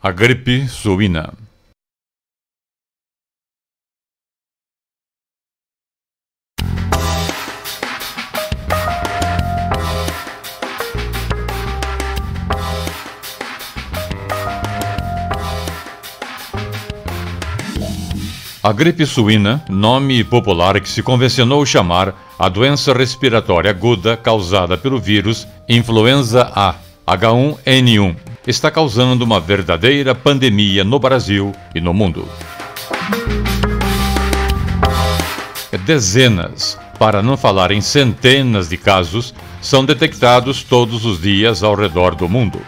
A gripe suína. A gripe suína, nome popular que se convencionou chamar a doença respiratória aguda causada pelo vírus influenza A, H1N1, está causando uma verdadeira pandemia no Brasil e no mundo. Dezenas, para não falar em centenas de casos, são detectados todos os dias ao redor do mundo.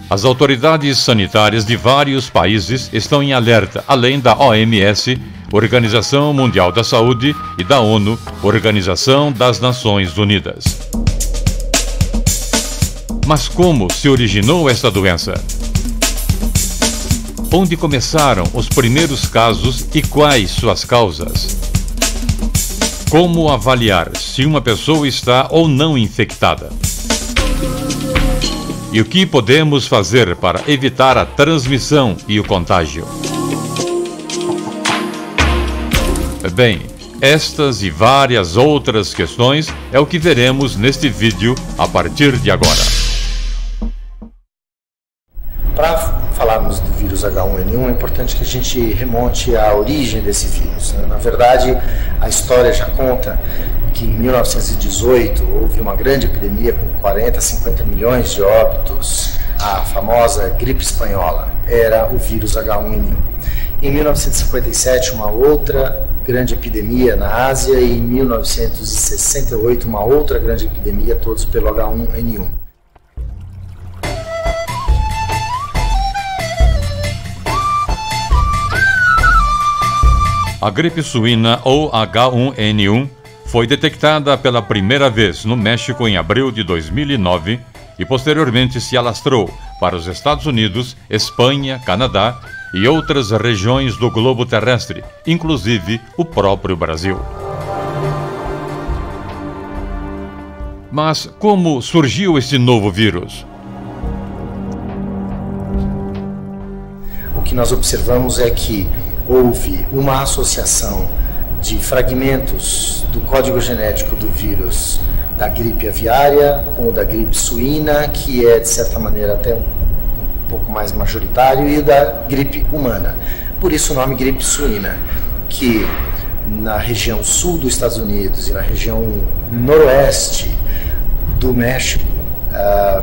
As autoridades sanitárias de vários países estão em alerta, além da OMS, Organização Mundial da Saúde, e da ONU, Organização das Nações Unidas. Mas como se originou esta doença? Onde começaram os primeiros casos e quais suas causas? Como avaliar se uma pessoa está ou não infectada? E o que podemos fazer para evitar a transmissão e o contágio? Bem, estas e várias outras questões é o que veremos neste vídeo a partir de agora. Para falarmos do vírus H1N1, é importante que a gente remonte à origem desse vírus, né? Na verdade, a história já conta que em 1918 houve uma grande epidemia com 40, 50 milhões de óbitos, a famosa gripe espanhola, era o vírus H1N1. Em 1957, uma outra grande epidemia na Ásia e em 1968, uma outra grande epidemia, todos pelo H1N1. A gripe suína ou H1N1 foi detectada pela primeira vez no México em abril de 2009 e posteriormente se alastrou para os Estados Unidos, Espanha, Canadá e outras regiões do globo terrestre, inclusive o próprio Brasil. Mas como surgiu este novo vírus? O que nós observamos é que houve uma associação de fragmentos do código genético do vírus da gripe aviária com o da gripe suína, que é de certa maneira até um pouco mais majoritário, e o da gripe humana. Por isso o nome gripe suína, que na região sul dos Estados Unidos e na região noroeste do México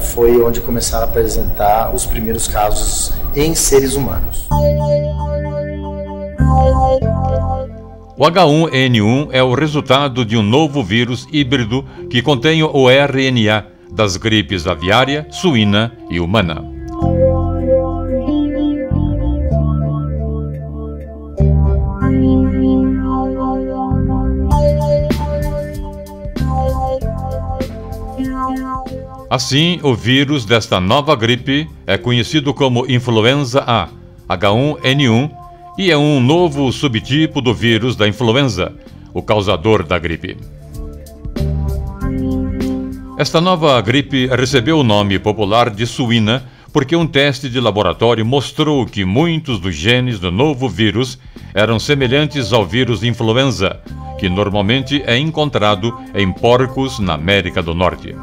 foi onde começaram a apresentar os primeiros casos em seres humanos. O H1N1 é o resultado de um novo vírus híbrido que contém o RNA das gripes aviária, suína e humana. Assim, o vírus desta nova gripe é conhecido como influenza A, H1N1, e é um novo subtipo do vírus da influenza, o causador da gripe. Esta nova gripe recebeu o nome popular de suína porque um teste de laboratório mostrou que muitos dos genes do novo vírus eram semelhantes ao vírus influenza, que normalmente é encontrado em porcos na América do Norte.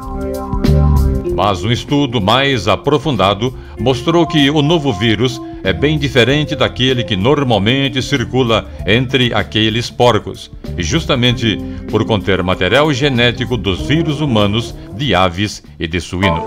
Mas um estudo mais aprofundado mostrou que o novo vírus é bem diferente daquele que normalmente circula entre aqueles porcos, e justamente por conter material genético dos vírus humanos, de aves e de suíno.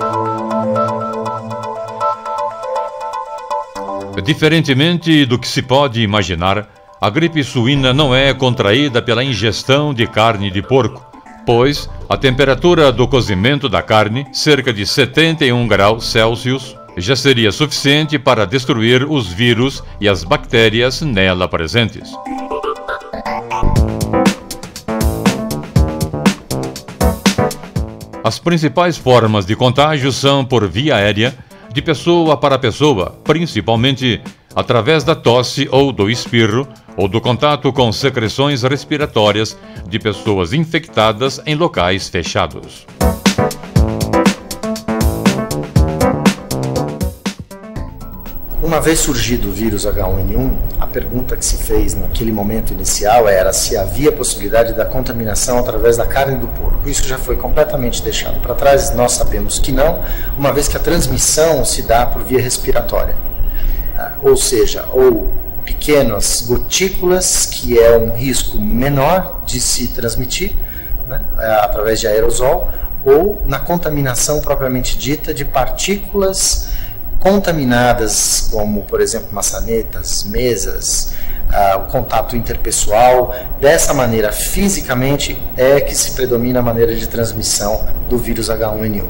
Diferentemente do que se pode imaginar, a gripe suína não é contraída pela ingestão de carne de porco, pois a temperatura do cozimento da carne, cerca de 71 graus Celsius, já seria suficiente para destruir os vírus e as bactérias nela presentes. As principais formas de contágio são por via aérea, de pessoa para pessoa, principalmente através da tosse ou do espirro, ou do contato com secreções respiratórias de pessoas infectadas em locais fechados. Uma vez surgido o vírus H1N1, a pergunta que se fez naquele momento inicial era se havia possibilidade da contaminação através da carne do porco. Isso já foi completamente deixado para trás, nós sabemos que não, uma vez que a transmissão se dá por via respiratória. Ou seja, ou pequenas gotículas, que é um risco menor de se transmitir, né, através de aerosol, ou na contaminação propriamente dita de partículas contaminadas, como, por exemplo, maçanetas, mesas, o contato interpessoal. Dessa maneira, fisicamente, é que se predomina a maneira de transmissão do vírus H1N1.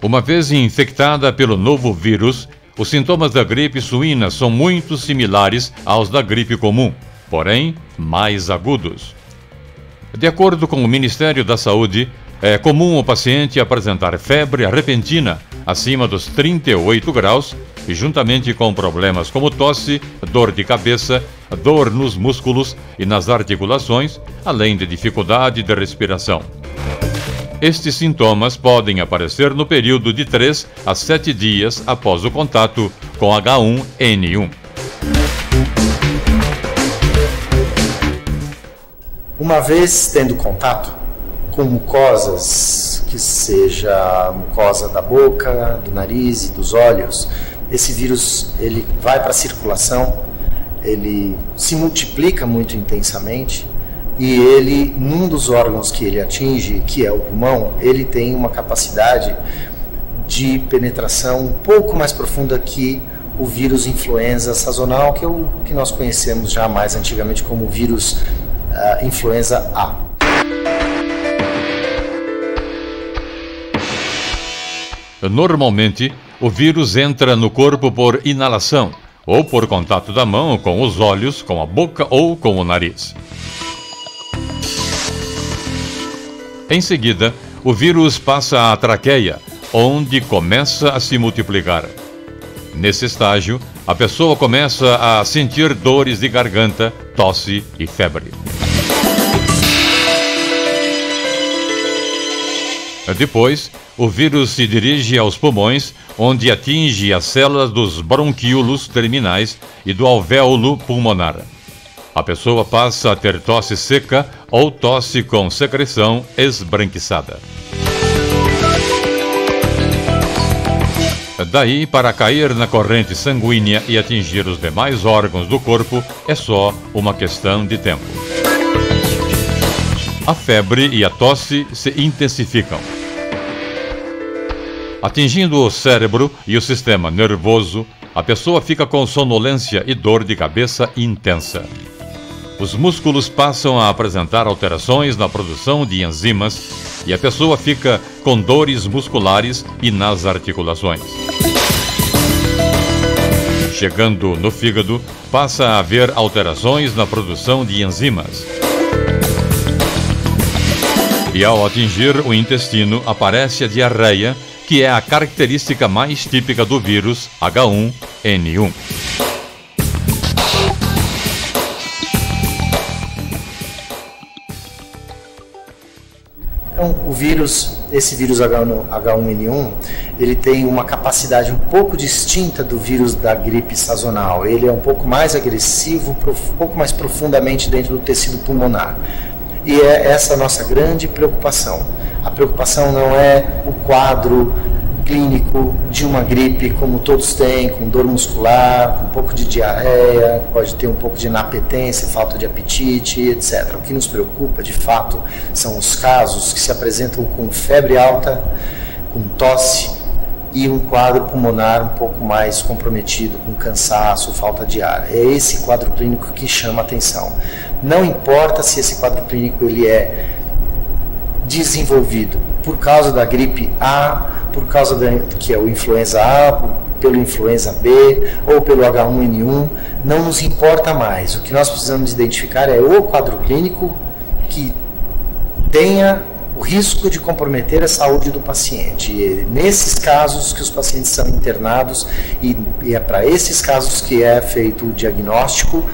Uma vez infectada pelo novo vírus, os sintomas da gripe suína são muito similares aos da gripe comum, porém mais agudos. De acordo com o Ministério da Saúde, é comum o paciente apresentar febre repentina acima dos 38 graus e juntamente com problemas como tosse, dor de cabeça, dor nos músculos e nas articulações, além de dificuldade de respiração. Estes sintomas podem aparecer no período de 3 a 7 dias após o contato com H1N1. Uma vez tendo contato com mucosas, que seja a mucosa da boca, do nariz e dos olhos, esse vírus ele vai para a circulação, ele se multiplica muito intensamente e ele, num dos órgãos que ele atinge, que é o pulmão, ele tem uma capacidade de penetração um pouco mais profunda que o vírus influenza sazonal, que é o que nós conhecemos já mais antigamente como vírus influenza A. Normalmente, o vírus entra no corpo por inalação, ou por contato da mão com os olhos, com a boca ou com o nariz. Em seguida, o vírus passa à traqueia, onde começa a se multiplicar. Nesse estágio, a pessoa começa a sentir dores de garganta, tosse e febre. Depois, o vírus se dirige aos pulmões, onde atinge as células dos bronquíolos terminais e do alvéolo pulmonar. A pessoa passa a ter tosse seca ou tosse com secreção esbranquiçada. Daí, para cair na corrente sanguínea e atingir os demais órgãos do corpo, é só uma questão de tempo. A febre e a tosse se intensificam, atingindo o cérebro e o sistema nervoso. A pessoa fica com sonolência e dor de cabeça intensa. Os músculos passam a apresentar alterações na produção de enzimas e a pessoa fica com dores musculares e nas articulações. Chegando no fígado, passa a haver alterações na produção de enzimas. E ao atingir o intestino, aparece a diarreia, que é a característica mais típica do vírus H1N1. Então, esse vírus H1N1, ele tem uma capacidade um pouco distinta do vírus da gripe sazonal. Ele é um pouco mais agressivo, um pouco mais profundamente dentro do tecido pulmonar. E é essa a nossa grande preocupação. A preocupação não é o quadro clínico de uma gripe como todos têm, com dor muscular, com um pouco de diarreia, pode ter um pouco de inapetência, falta de apetite, etc. O que nos preocupa, de fato, são os casos que se apresentam com febre alta, com tosse e um quadro pulmonar um pouco mais comprometido, com cansaço, falta de ar. É esse quadro clínico que chama a atenção. Não importa se esse quadro clínico ele é desenvolvido por causa da gripe A, por causa que é o influenza A, pelo influenza B ou pelo H1N1, não nos importa mais. O que nós precisamos identificar é o quadro clínico que tenha o risco de comprometer a saúde do paciente. E é nesses casos que os pacientes são internados e é para esses casos que é feito o diagnóstico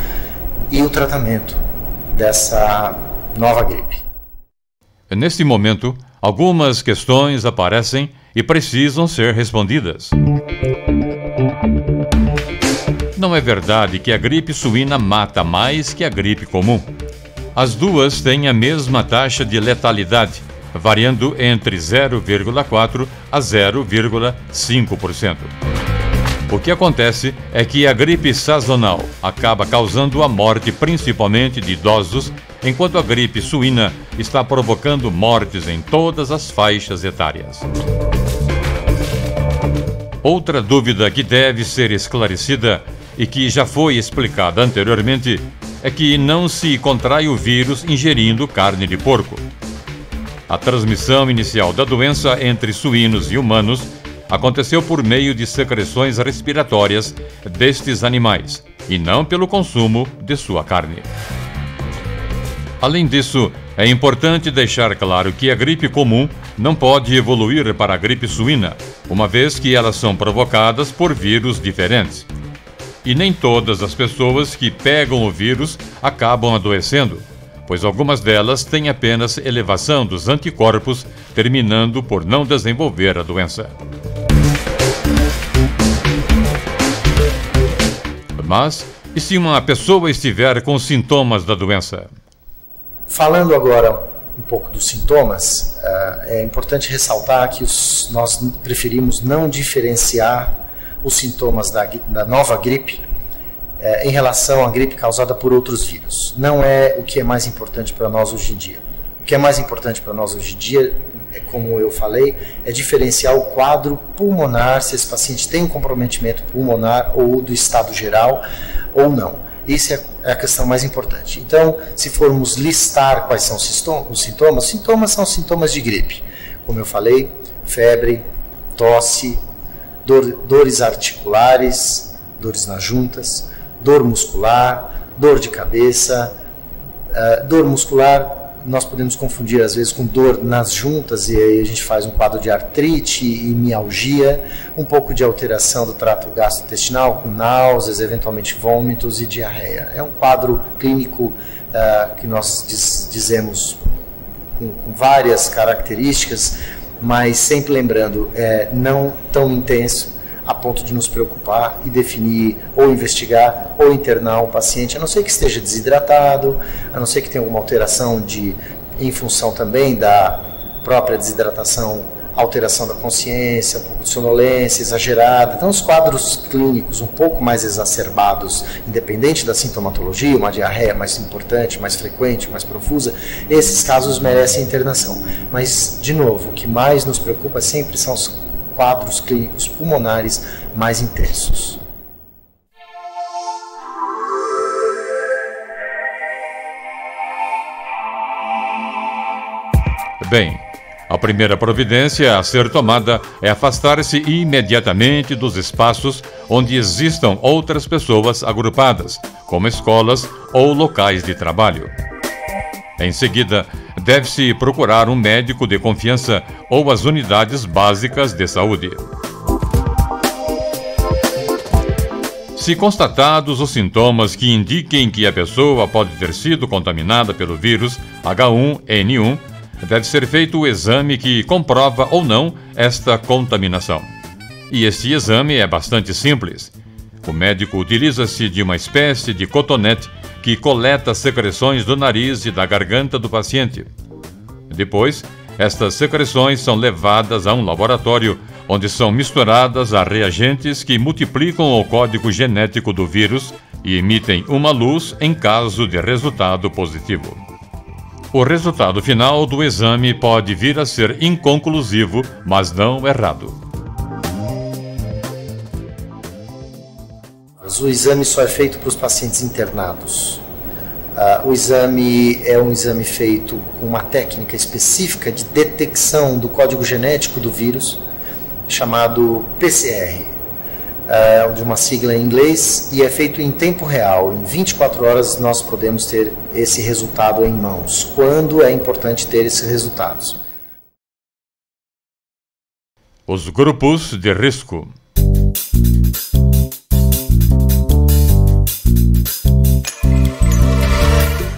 e o tratamento dessa nova gripe. Neste momento, algumas questões aparecem e precisam ser respondidas. Não é verdade que a gripe suína mata mais que a gripe comum. As duas têm a mesma taxa de letalidade, variando entre 0,4% a 0,5%. O que acontece é que a gripe sazonal acaba causando a morte principalmente de idosos, enquanto a gripe suína está provocando mortes em todas as faixas etárias. Outra dúvida que deve ser esclarecida e que já foi explicada anteriormente é que não se contrai o vírus ingerindo carne de porco. A transmissão inicial da doença entre suínos e humanos aconteceu por meio de secreções respiratórias destes animais e não pelo consumo de sua carne. Além disso, é importante deixar claro que a gripe comum não pode evoluir para a gripe suína, uma vez que elas são provocadas por vírus diferentes. E nem todas as pessoas que pegam o vírus acabam adoecendo, pois algumas delas têm apenas elevação dos anticorpos, terminando por não desenvolver a doença. Mas, e se uma pessoa estiver com sintomas da doença? Falando agora um pouco dos sintomas, é importante ressaltar que nós preferimos não diferenciar os sintomas da nova gripe em relação à gripe causada por outros vírus. Não é o que é mais importante para nós hoje em dia. O que é mais importante para nós hoje em dia, como eu falei, é diferenciar o quadro pulmonar, se esse paciente tem um comprometimento pulmonar ou do estado geral ou não. Isso é a questão mais importante. Então, se formos listar quais são os sintomas são sintomas de gripe. Como eu falei, febre, tosse, dores articulares, dores nas juntas, dor muscular, dor de cabeça. Dor muscular nós podemos confundir às vezes com dor nas juntas, e aí a gente faz um quadro de artrite e mialgia, um pouco de alteração do trato gastrointestinal, com náuseas, eventualmente vômitos e diarreia. É um quadro clínico que nós dizemos com várias características, mas sempre lembrando, não tão intenso a ponto de nos preocupar e definir ou investigar ou internar um paciente, a não ser que esteja desidratado, a não ser que tenha alguma alteração em função também da própria desidratação, alteração da consciência, um pouco de sonolência exagerada. Então, os quadros clínicos um pouco mais exacerbados, independente da sintomatologia, uma diarreia mais importante, mais frequente, mais profusa, esses casos merecem internação. Mas, de novo, o que mais nos preocupa sempre são os quadros clínicos pulmonares mais intensos. Bem, a primeira providência a ser tomada é afastar-se imediatamente dos espaços onde existam outras pessoas agrupadas, como escolas ou locais de trabalho. Em seguida, deve-se procurar um médico de confiança ou as unidades básicas de saúde. Se constatados os sintomas que indiquem que a pessoa pode ter sido contaminada pelo vírus H1N1, deve ser feito o exame que comprova ou não esta contaminação. E este exame é bastante simples. O médico utiliza-se de uma espécie de cotonete que coleta secreções do nariz e da garganta do paciente. Depois, estas secreções são levadas a um laboratório, onde são misturadas a reagentes que multiplicam o código genético do vírus e emitem uma luz em caso de resultado positivo. O resultado final do exame pode vir a ser inconclusivo, mas não errado. O exame só é feito para os pacientes internados. O exame é um exame feito com uma técnica específica de detecção do código genético do vírus, chamado PCR, de uma sigla em inglês, e é feito em tempo real. Em 24 horas nós podemos ter esse resultado em mãos. Quando é importante ter esses resultados? Os grupos de risco.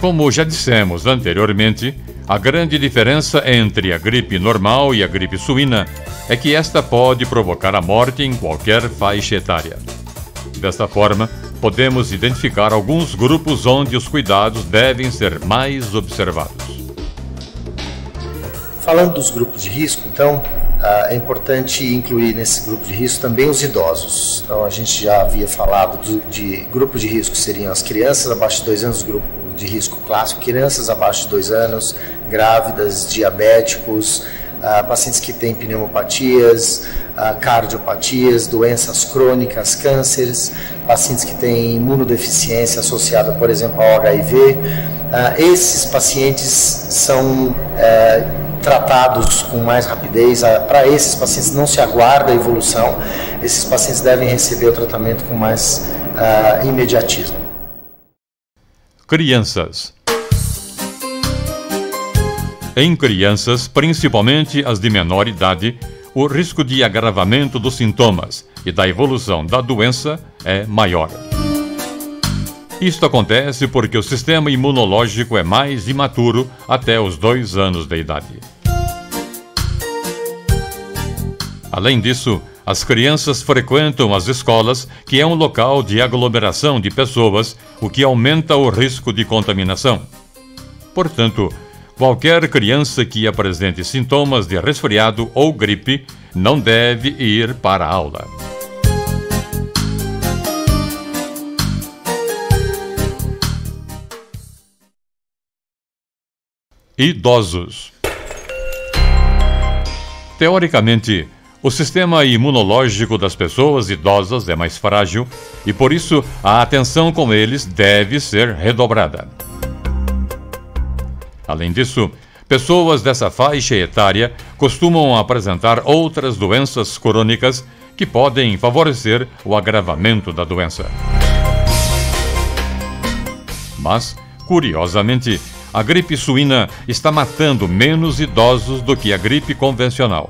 Como já dissemos anteriormente, A grande diferença entre a gripe normal e a gripe suína é que esta pode provocar a morte em qualquer faixa etária. Desta forma, podemos identificar alguns grupos onde os cuidados devem ser mais observados. Falando dos grupos de risco, então, é importante incluir nesse grupo de risco também os idosos. Então, a gente já havia falado de grupo de risco, seriam as crianças abaixo de 2 anos, grupo de risco clássico, crianças abaixo de 2 anos, grávidas, diabéticos, pacientes que têm pneumopatias, cardiopatias, doenças crônicas, cânceres, pacientes que têm imunodeficiência associada, por exemplo, ao HIV. Esses pacientes são tratados com mais rapidez. Para esses pacientes não se aguarda a evolução, esses pacientes devem receber o tratamento com mais imediatismo. Crianças. Em crianças, principalmente as de menor idade, o risco de agravamento dos sintomas e da evolução da doença é maior. Isto acontece porque o sistema imunológico é mais imaturo até os 2 anos de idade. Além disso, as crianças frequentam as escolas, que é um local de aglomeração de pessoas, o que aumenta o risco de contaminação. Portanto, qualquer criança que apresente sintomas de resfriado ou gripe não deve ir para a aula. Idosos. Teoricamente, o sistema imunológico das pessoas idosas é mais frágil e, por isso, a atenção com eles deve ser redobrada. Além disso, pessoas dessa faixa etária costumam apresentar outras doenças crônicas que podem favorecer o agravamento da doença. Mas, curiosamente, a gripe suína está matando menos idosos do que a gripe convencional.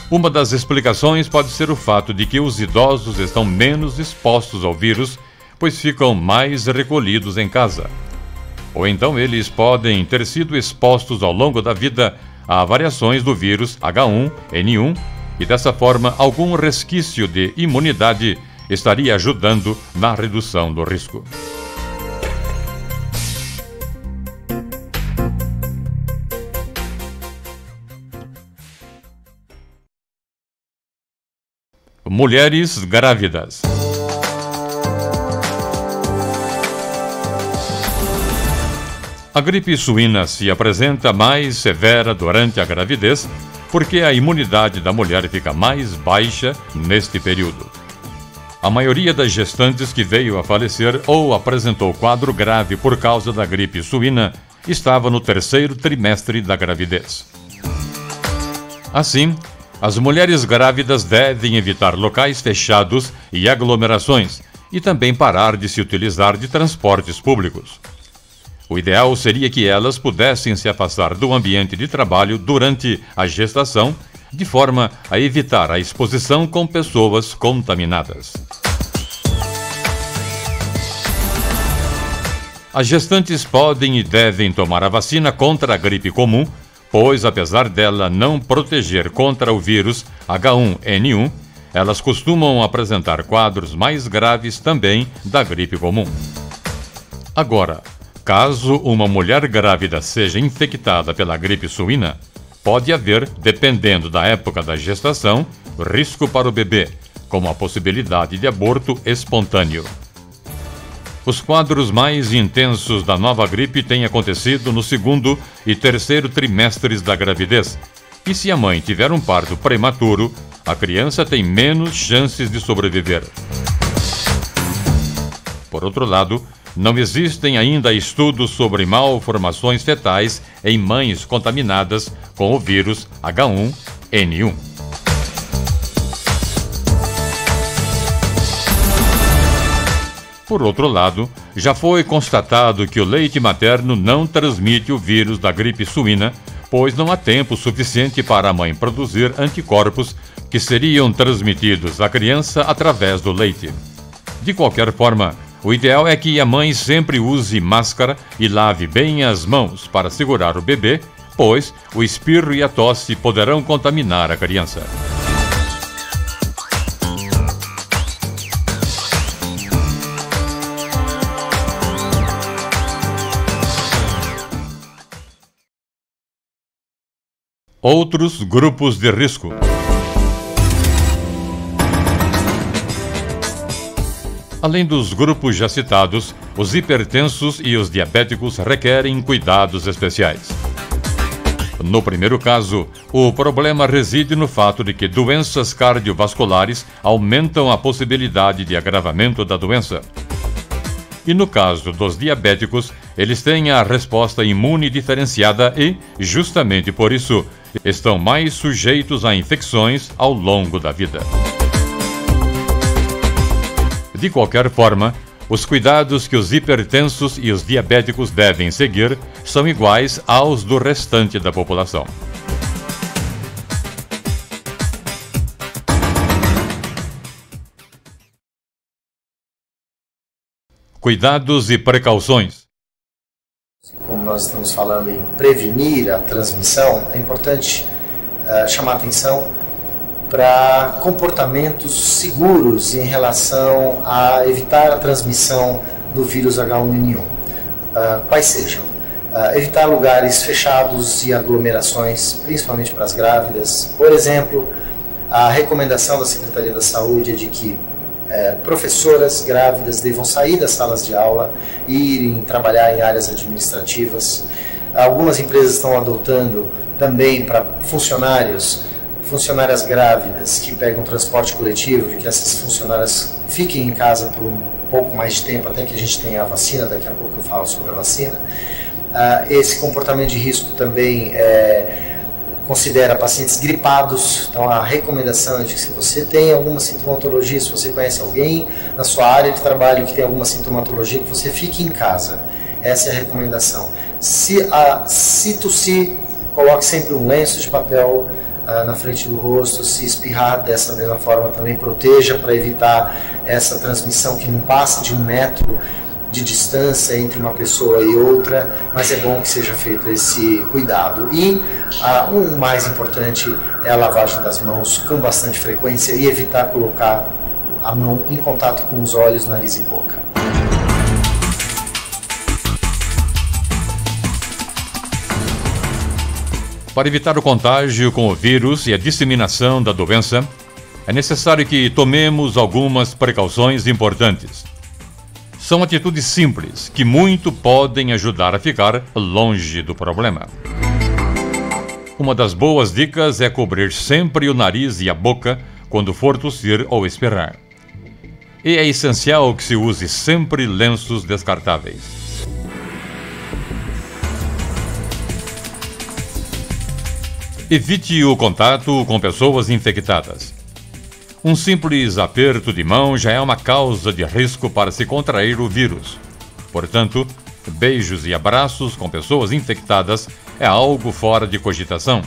Uma das explicações pode ser o fato de que os idosos estão menos expostos ao vírus, pois ficam mais recolhidos em casa. Ou então eles podem ter sido expostos ao longo da vida a variações do vírus H1N1 e, dessa forma, algum resquício de imunidade estaria ajudando na redução do risco. Mulheres grávidas. A gripe suína se apresenta mais severa durante a gravidez porque a imunidade da mulher fica mais baixa neste período. A maioria das gestantes que veio a falecer ou apresentou quadro grave por causa da gripe suína estava no 3º trimestre da gravidez. Assim, as mulheres grávidas devem evitar locais fechados e aglomerações e também parar de se utilizar de transportes públicos. O ideal seria que elas pudessem se afastar do ambiente de trabalho durante a gestação, de forma a evitar a exposição com pessoas contaminadas. As gestantes podem e devem tomar a vacina contra a gripe comum, pois, apesar dela não proteger contra o vírus H1N1, elas costumam apresentar quadros mais graves também da gripe comum. Agora, caso uma mulher grávida seja infectada pela gripe suína, pode haver, dependendo da época da gestação, risco para o bebê, como a possibilidade de aborto espontâneo. Os quadros mais intensos da nova gripe têm acontecido no 2º e 3º trimestres da gravidez, e se a mãe tiver um parto prematuro, a criança tem menos chances de sobreviver. Por outro lado, não existem ainda estudos sobre malformações fetais em mães contaminadas com o vírus H1N1. Por outro lado, já foi constatado que o leite materno não transmite o vírus da gripe suína, pois não há tempo suficiente para a mãe produzir anticorpos que seriam transmitidos à criança através do leite. De qualquer forma, O ideal é que a mãe sempre use máscara e lave bem as mãos para segurar o bebê, pois o espirro e a tosse poderão contaminar a criança. Outros grupos de risco. Além dos grupos já citados, os hipertensos e os diabéticos requerem cuidados especiais. No primeiro caso, o problema reside no fato de que doenças cardiovasculares aumentam a possibilidade de agravamento da doença. E no caso dos diabéticos, eles têm a resposta imune diferenciada e, justamente por isso, estão mais sujeitos a infecções ao longo da vida. De qualquer forma, os cuidados que os hipertensos e os diabéticos devem seguir são iguais aos do restante da população. Cuidados e precauções. Como nós estamos falando em prevenir a transmissão, é importante chamar a atenção para comportamentos seguros em relação a evitar a transmissão do vírus H1N1. Quais sejam? Evitar lugares fechados e aglomerações, principalmente para as grávidas. Por exemplo, a recomendação da Secretaria da Saúde é de que professoras grávidas devam sair das salas de aula e irem trabalhar em áreas administrativas. Algumas empresas estão adotando também para funcionárias grávidas que pegam transporte coletivo, de que essas funcionárias fiquem em casa por um pouco mais de tempo, até que a gente tenha a vacina. Daqui a pouco eu falo sobre a vacina. Esse comportamento de risco também considera pacientes gripados. Então a recomendação é de que, se você tem alguma sintomatologia, se você conhece alguém na sua área de trabalho que tem alguma sintomatologia, que você fique em casa. Essa é a recomendação. Se tossir, coloque sempre um lenço de papel na frente do rosto. Se espirrar, dessa mesma forma também proteja, para evitar essa transmissão que não passa de 1 metro de distância entre uma pessoa e outra, mas é bom que seja feito esse cuidado. E o mais importante é a lavagem das mãos com bastante frequência e evitar colocar a mão em contato com os olhos, nariz e boca. Para evitar o contágio com o vírus e a disseminação da doença, é necessário que tomemos algumas precauções importantes. São atitudes simples que muito podem ajudar a ficar longe do problema. Uma das boas dicas é cobrir sempre o nariz e a boca quando for tossir ou espirrar. E é essencial que se use sempre lenços descartáveis. Evite o contato com pessoas infectadas. Um simples aperto de mão já é uma causa de risco para se contrair o vírus. Portanto, beijos e abraços com pessoas infectadas é algo fora de cogitação.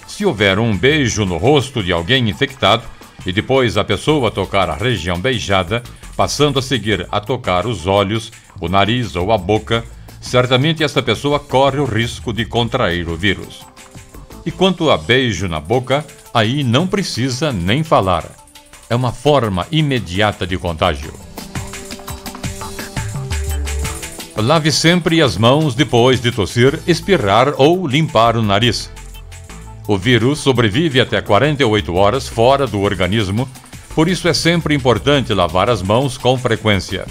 Se houver um beijo no rosto de alguém infectado e depois a pessoa tocar a região beijada, passando a seguir a tocar os olhos, o nariz ou a boca, certamente essa pessoa corre o risco de contrair o vírus. E quanto a beijo na boca, aí não precisa nem falar. É uma forma imediata de contágio. Lave sempre as mãos depois de tossir, espirrar ou limpar o nariz. O vírus sobrevive até 48 horas fora do organismo, por isso é sempre importante lavar as mãos com frequência.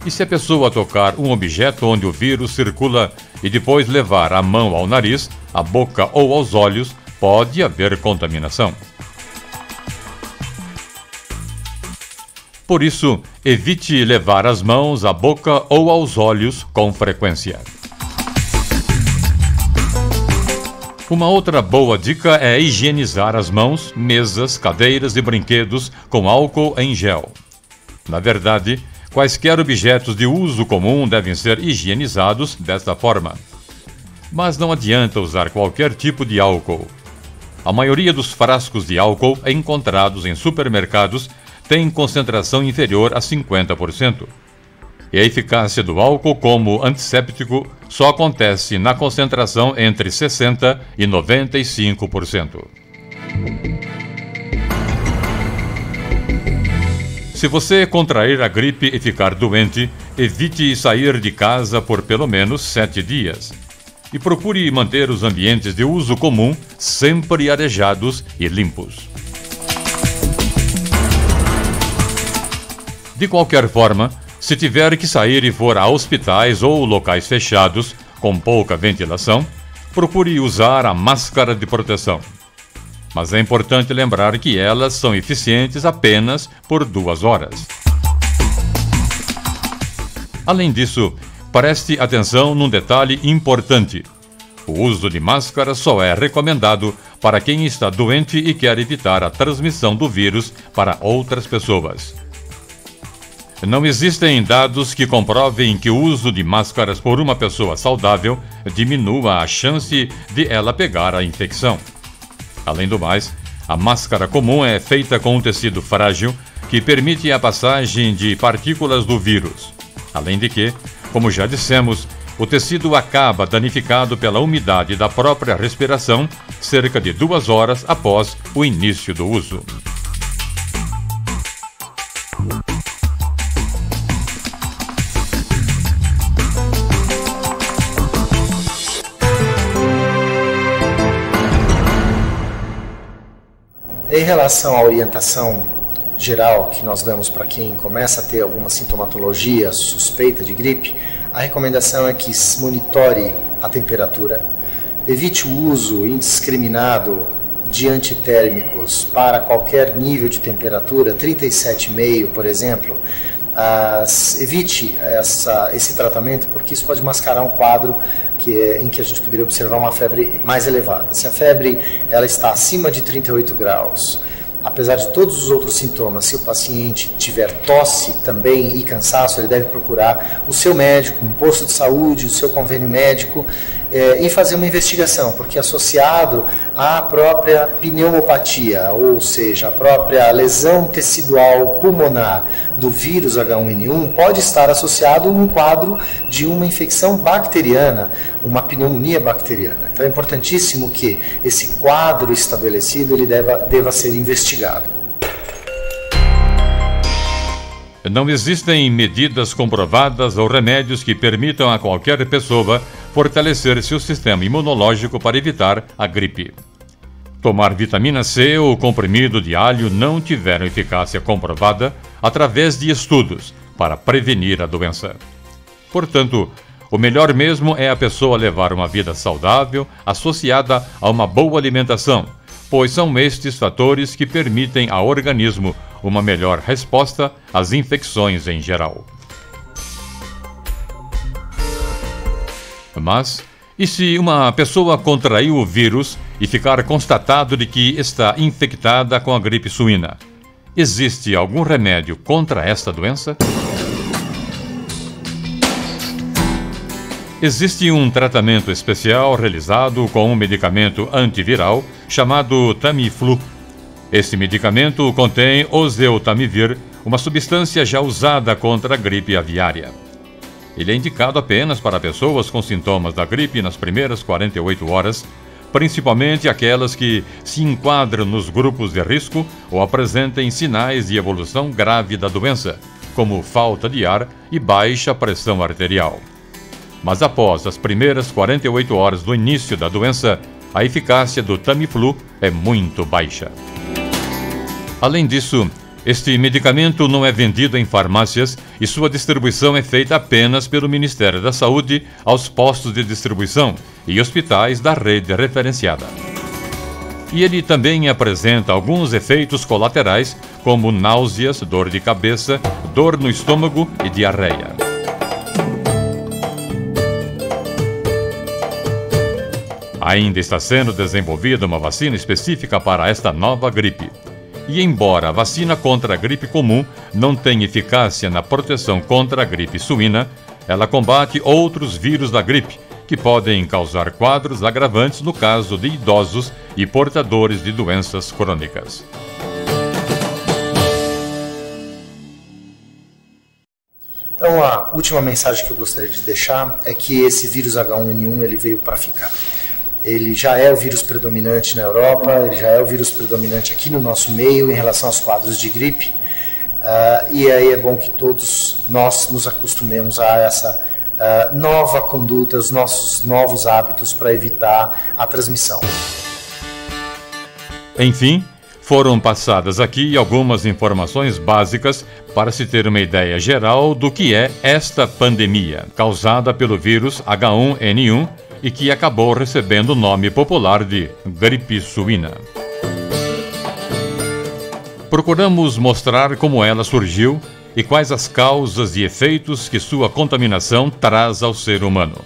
E se a pessoa tocar um objeto onde o vírus circula e depois levar a mão ao nariz, à boca ou aos olhos, pode haver contaminação. Por isso, evite levar as mãos à boca ou aos olhos com frequência. Uma outra boa dica é higienizar as mãos, mesas, cadeiras e brinquedos com álcool em gel. Na verdade, quaisquer objetos de uso comum devem ser higienizados desta forma. Mas não adianta usar qualquer tipo de álcool. A maioria dos frascos de álcool encontrados em supermercados tem concentração inferior a 50%. E a eficácia do álcool como antisséptico só acontece na concentração entre 60% e 95%. Se você contrair a gripe e ficar doente, evite sair de casa por pelo menos 7 dias. E procure manter os ambientes de uso comum sempre arejados e limpos. De qualquer forma, se tiver que sair e for a hospitais ou locais fechados, com pouca ventilação, procure usar a máscara de proteção. Mas é importante lembrar que elas são eficientes apenas por 2 horas. Além disso, preste atenção num detalhe importante. O uso de máscara só é recomendado para quem está doente e quer evitar a transmissão do vírus para outras pessoas. Não existem dados que comprovem que o uso de máscaras por uma pessoa saudável diminua a chance de ela pegar a infecção. Além do mais, a máscara comum é feita com um tecido frágil que permite a passagem de partículas do vírus. Além de que, como já dissemos, o tecido acaba danificado pela umidade da própria respiração cerca de 2 horas após o início do uso. Em relação à orientação geral que nós damos para quem começa a ter alguma sintomatologia suspeita de gripe, a recomendação é que monitore a temperatura, evite o uso indiscriminado de antitérmicos para qualquer nível de temperatura, 37,5, por exemplo. Evite esse tratamento porque isso pode mascarar um quadro em que a gente poderia observar uma febre mais elevada. Se a febre ela está acima de 38 graus, apesar de todos os outros sintomas, se o paciente tiver tosse também e cansaço, ele deve procurar o seu médico, um posto de saúde, o seu convênio médico e fazer uma investigação, porque associado à própria pneumopatia, ou seja, a própria lesão tecidual pulmonar do vírus H1N1, pode estar associado a um quadro de uma infecção bacteriana, uma pneumonia bacteriana. Então é importantíssimo que esse quadro estabelecido ele deva ser investigado. Não existem medidas comprovadas ou remédios que permitam a qualquer pessoa fortalecer seu sistema imunológico para evitar a gripe. Tomar vitamina C ou comprimido de alho não tiveram eficácia comprovada através de estudos para prevenir a doença. Portanto, o melhor mesmo é a pessoa levar uma vida saudável associada a uma boa alimentação, pois são estes fatores que permitem ao organismo uma melhor resposta às infecções em geral. Mas, e se uma pessoa contrair o vírus e ficar constatado de que está infectada com a gripe suína? Existe algum remédio contra esta doença? Existe um tratamento especial realizado com um medicamento antiviral chamado Tamiflu. Este medicamento contém oseltamivir, uma substância já usada contra a gripe aviária. Ele é indicado apenas para pessoas com sintomas da gripe nas primeiras 48 horas, principalmente aquelas que se enquadram nos grupos de risco ou apresentem sinais de evolução grave da doença, como falta de ar e baixa pressão arterial. Mas após as primeiras 48 horas do início da doença, a eficácia do Tamiflu é muito baixa. Além disso, este medicamento não é vendido em farmácias e sua distribuição é feita apenas pelo Ministério da Saúde aos postos de distribuição e hospitais da rede referenciada. E ele também apresenta alguns efeitos colaterais, como náuseas, dor de cabeça, dor no estômago e diarreia. Ainda está sendo desenvolvida uma vacina específica para esta nova gripe. E embora a vacina contra a gripe comum não tenha eficácia na proteção contra a gripe suína, ela combate outros vírus da gripe, que podem causar quadros agravantes no caso de idosos e portadores de doenças crônicas. Então, a última mensagem que eu gostaria de deixar é que esse vírus H1N1 ele veio para ficar. Ele já é o vírus predominante na Europa, ele já é o vírus predominante aqui no nosso meio em relação aos quadros de gripe. E aí é bom que todos nós nos acostumemos a essa nova conduta, os nossos novos hábitos para evitar a transmissão. Enfim, foram passadas aqui algumas informações básicas para se ter uma ideia geral do que é esta pandemia, causada pelo vírus H1N1 e que acabou recebendo o nome popular de gripe suína. Procuramos mostrar como ela surgiu e quais as causas e efeitos que sua contaminação traz ao ser humano.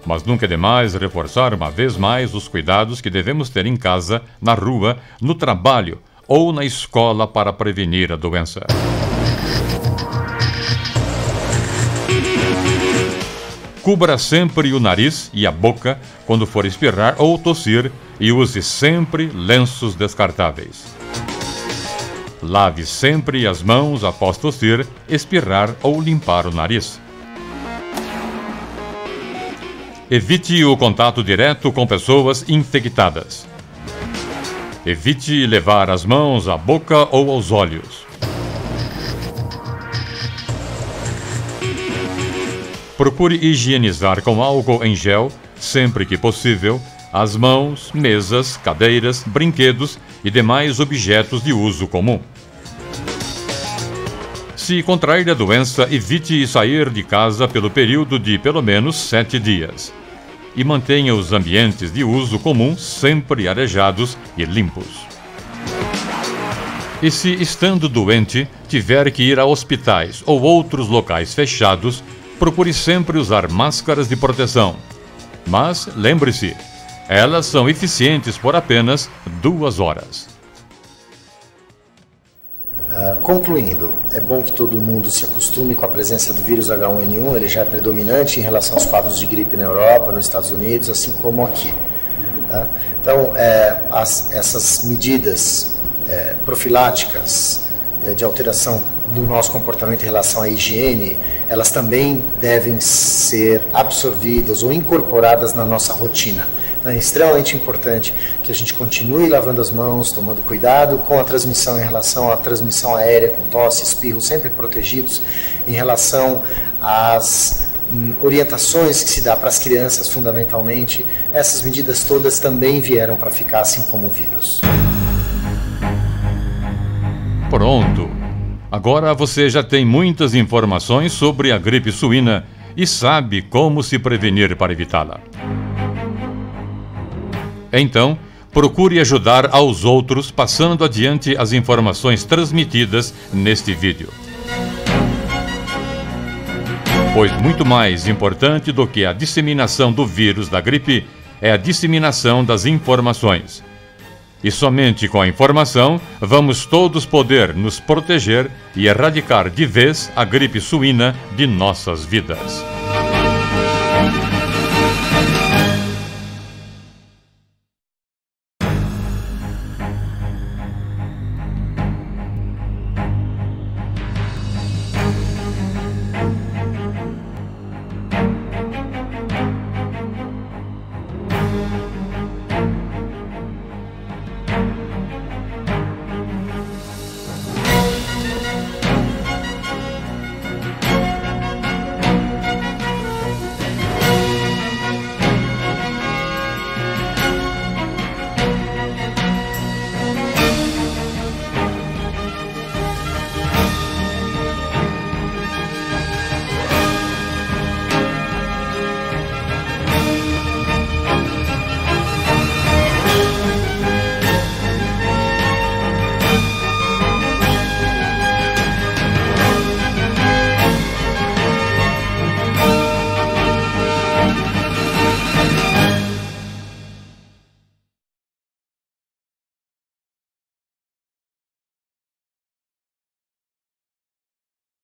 Mas nunca é demais reforçar uma vez mais os cuidados que devemos ter em casa, na rua, no trabalho ou na escola para prevenir a doença. Cubra sempre o nariz e a boca quando for espirrar ou tossir e use sempre lenços descartáveis. Lave sempre as mãos após tossir, espirrar ou limpar o nariz. Evite o contato direto com pessoas infectadas. Evite levar as mãos à boca ou aos olhos. Procure higienizar com álcool em gel, sempre que possível, as mãos, mesas, cadeiras, brinquedos e demais objetos de uso comum. Se contrair a doença, evite sair de casa pelo período de pelo menos 7 dias. E mantenha os ambientes de uso comum sempre arejados e limpos. E se, estando doente, tiver que ir a hospitais ou outros locais fechados, procure sempre usar máscaras de proteção. Mas, lembre-se, elas são eficientes por apenas 2 horas. Concluindo, é bom que todo mundo se acostume com a presença do vírus H1N1, ele já é predominante em relação aos quadros de gripe na Europa, nos Estados Unidos, assim como aqui. Tá? Então, essas medidas profiláticas de alteração do nosso comportamento em relação à higiene, elas também devem ser absorvidas ou incorporadas na nossa rotina. É extremamente importante que a gente continue lavando as mãos, tomando cuidado com a transmissão em relação à transmissão aérea, com tosse, espirro, sempre protegidos, em relação às orientações que se dá para as crianças, fundamentalmente. Essas medidas todas também vieram para ficar, assim como o vírus. Pronto! Agora você já tem muitas informações sobre a gripe suína e sabe como se prevenir para evitá-la. Então, procure ajudar aos outros passando adiante as informações transmitidas neste vídeo. Pois muito mais importante do que a disseminação do vírus da gripe é a disseminação das informações. E somente com a informação vamos todos poder nos proteger e erradicar de vez a gripe suína de nossas vidas.